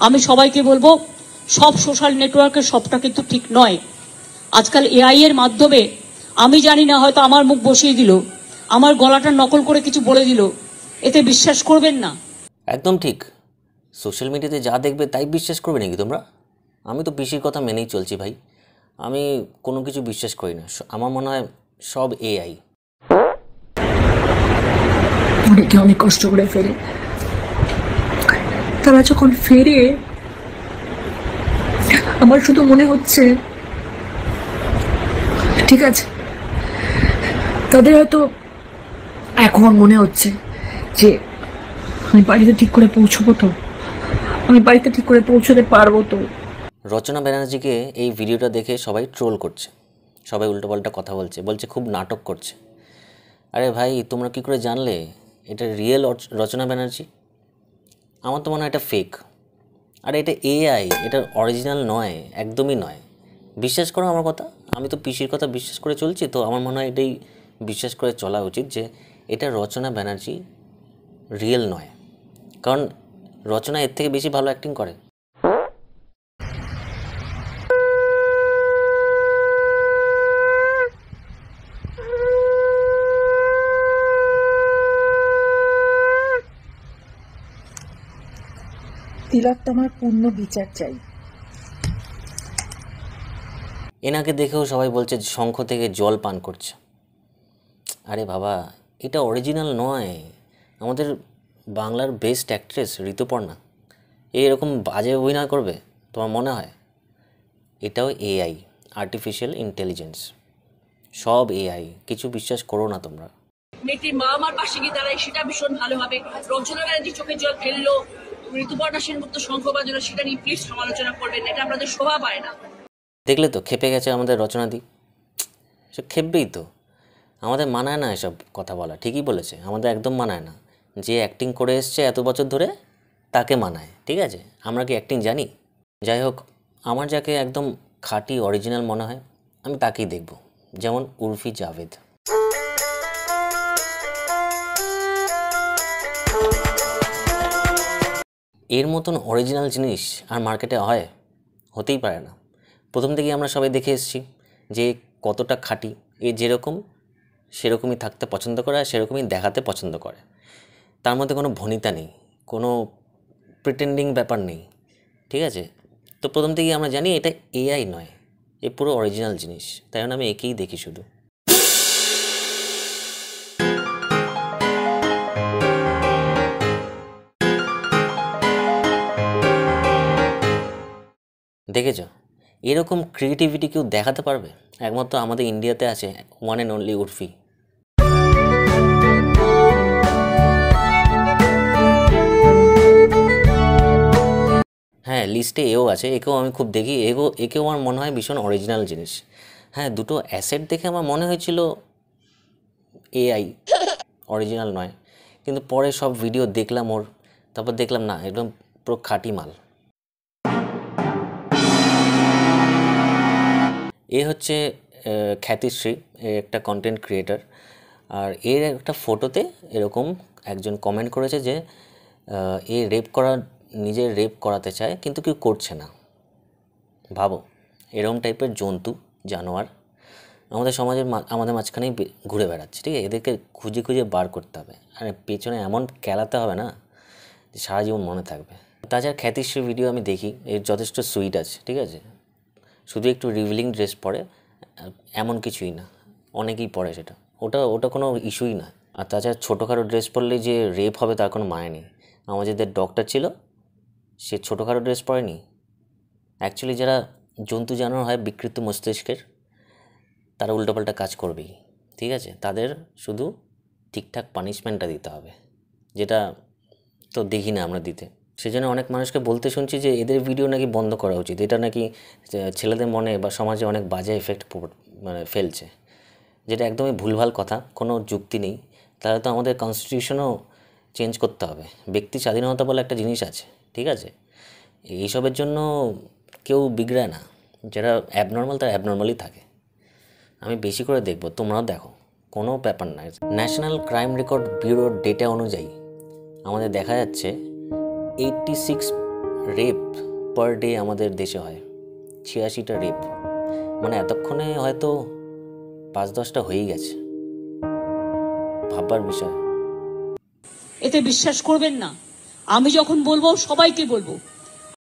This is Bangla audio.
আমি সবাইকে বলবো সব সোশ্যাল নেটওয়ার্কের সবটা কিন্তু ঠিক নয়। আজকাল এআই এর মাধ্যমে আমি জানি না, হয়তো আমার মুখ বসিয়ে দিল, আমার গলাটা নকল করে কিছু বলে দিল, এতে বিশ্বাস করবেন না। একদম ঠিক। সোশ্যাল মিডিয়াতে যা দেখবে তাই বিশ্বাস করবে নাকি তোমরা? আমি তো পিসির কথা মেনেই চলছি ভাই, আমি কোনো কিছু বিশ্বাস করি না। আমার মনে হয় সব এআই। অনেকে অনেক কষ্ট করে ফেরে, তারা যখন ফেরে আমার শুধু মনে হচ্ছে ঠিক আছে, তাদের হয়তো এখন মনে হচ্ছে যে আমি বাড়িতে ঠিক করে পৌঁছবো তো, আমি বাড়িতে ঠিক করে পৌঁছতে পারবো তো। রচনা ব্যানার্জিকে এই ভিডিওটা দেখে সবাই ট্রোল করছে, সবাই উল্টোপাল্টা কথা বলছে খুব নাটক করছে। আরে ভাই, তোমরা কি করে জানলে এটা রিয়েল রচনা ব্যানার্জি? আমার তো মনে হয় এটা ফেক। আর এটা এআই, এটা অরিজিনাল নয়, একদমই নয়। বিশ্বাস করো আমার কথা, আমি তো পিসির কথা বিশ্বাস করে চলছি, তো আমার মনে হয় এটাই বিশ্বাস করে চলা উচিত যে এটা রচনা ব্যানার্জি রিয়েল নয়। কারণ রচনা এর থেকে বেশি ভালো অ্যাক্টিং করে। তিলোত্তমার পূর্ণ বিচার চাই। এনাকে দেখেও সবাই বলছে শঙ্খ থেকে জল পান করছে। আরে বাবা, এটা অরিজিনাল নয়। আমাদের বাংলার বেস্ট অ্যাক্ট্রেস ঋতুপর্ণা এরকম বাজে অভিনয় করবে তোমার মনে হয়? এটাও এআই, আর্টিফিশিয়াল ইন্টেলিজেন্স, সব এআই। কিছু বিশ্বাস করো না তোমরা। মেয়েটির মা আমার পাশে গিয়ে দাঁড়ায়, সেটা ভীষণ ভালো হবে। রচনা ব্যানার্জি চোখের জল ফেললো, ঋতুপর্ণা সেনগুপ্ত শঙ্খ বাজলো, সেটা নিয়ে প্লিজ সমালোচনা করবেন, এটা আপনাদের শোভা পায় না। দেখলে তো খেপে গেছে আমাদের রচনাদি। সে খেপবেই তো, আমাদের মানায় না এসব কথা বলা। ঠিকই বলেছে, আমাদের একদম মানায় না। যে অ্যাক্টিং করে এসছে এত বছর ধরে তাকে মানায়, ঠিক আছে? আমরা কি অ্যাক্টিং জানি? যাই হোক, আমার যাকে একদম খাঁটি অরিজিনাল মনে হয় আমি তাকেই দেখব, যেমন উর্ফি জাভেদ। এর মতন অরিজিনাল জিনিস আর মার্কেটে হয়? হতেই পারে না। প্রথম থেকেই আমরা সবাই দেখে এসেছি যে কতটা খাঁটি। এ যেরকম সেরকমই থাকতে পছন্দ করে আর সেরকমই দেখাতে পছন্দ করে। তার মধ্যে কোনো ভনিতা নেই, কোনো প্রিটেন্ডিং ব্যাপার নেই, ঠিক আছে? তো প্রথম থেকেই আমরা জানি এটা এআই নয়, এ পুরো অরিজিনাল জিনিস। তাই জন্য আমি একেই দেখি শুধু। দেখেছ, এরকম ক্রিয়েটিভিটি কেউ দেখাতে পারবে? একমাত্র আমাদের ইন্ডিয়াতে আছে ওয়ান অ্যান্ড অনলি উর্ফি। হ্যাঁ, লিস্টে এও আছে, একেও আমি খুব দেখি। একেও আমার মনে হয় ভীষণ অরিজিনাল জিনিস। হ্যাঁ, দুটো অ্যাসেট দেখে আমার মনে হয়েছিল এআই, অরিজিনাল নয়। কিন্তু পরে সব ভিডিও দেখলাম ওর, তারপর দেখলাম না, একদম পুরো খাঁটি মাল। এ হচ্ছে খ্যাতিশ্রী, এর একটা কন্টেন্ট ক্রিয়েটার। আর এর একটা ফটোতে এরকম একজন কমেন্ট করেছে যে এ নিজের রেপ করাতে চায় কিন্তু কেউ করছে না। ভাবো, এরকম টাইপের জন্তু জানোয়ার আমাদের সমাজের আমাদের মাঝখানেই ঘুরে বেড়াচ্ছে, ঠিক আছে? এদেরকে খুঁজে খুঁজে বার করতে হবে, আর পেছনে এমন খেলাতে হবে না যে সারা জীবন মনে থাকবে। তাছাড়া খ্যাতিশ্রী ভিডিও আমি দেখি, এর যথেষ্ট সুইট আছে, ঠিক আছে? শুধু একটু রিভিলিং ড্রেস পরে, এমন কিছুই না, অনেকেই পরে সেটা, ওটা কোনো ইস্যুই না। আর তাছাড়া ছোটোখাটো ড্রেস পরলে যে রেপ হবে তার কোনো মানে নেই। আমাদের ডক্টর ছিল, সে ছোটোখাটো ড্রেস পরেনি। অ্যাকচুয়ালি যারা জন্তু জানোয়ার হয় বিকৃত মস্তিষ্কের, তারা উল্টোপাল্টা কাজ করবেই, ঠিক আছে? তাদের শুধু ঠিকঠাক পানিশমেন্টটা দিতে হবে, যেটা তো দেখি না আমরা দিতে। সেজন্য অনেক মানুষকে বলতে শুনছি যে এদের ভিডিও নাকি বন্ধ করা উচিত, এটা নাকি ছেলেদের মনে বা সমাজে অনেক বাজে এফেক্ট ফেলছে, যেটা একদমই ভুলভাল কথা, কোনো যুক্তি নেই। তাহলে তো আমাদের কনস্টিটিউশনও চেঞ্জ করতে হবে। ব্যক্তি স্বাধীনতা বলে একটা জিনিস আছে, ঠিক আছে? এইসবের জন্য কেউ বিগড়ায় না। যারা অ্যাবনর্মাল তারা অ্যাবনর্মালই থাকে। আমি বেশি করে দেখব, তোমরাও দেখো, কোনো ব্যাপার না। ন্যাশনাল ক্রাইম রেকর্ড ব্যুরোর ডেটা অনুযায়ী আমাদের দেখা যাচ্ছে 86 রেপ পার ডে আমাদের দেশে হয়, 86টা রেপ, মানে এতক্ষণে হয়তো 5-10টা হয়েই গেছে। ভাববার বিষয়। এতে বিশ্বাস করবেন না, আমি যখন বলবো সবাইকে বলবো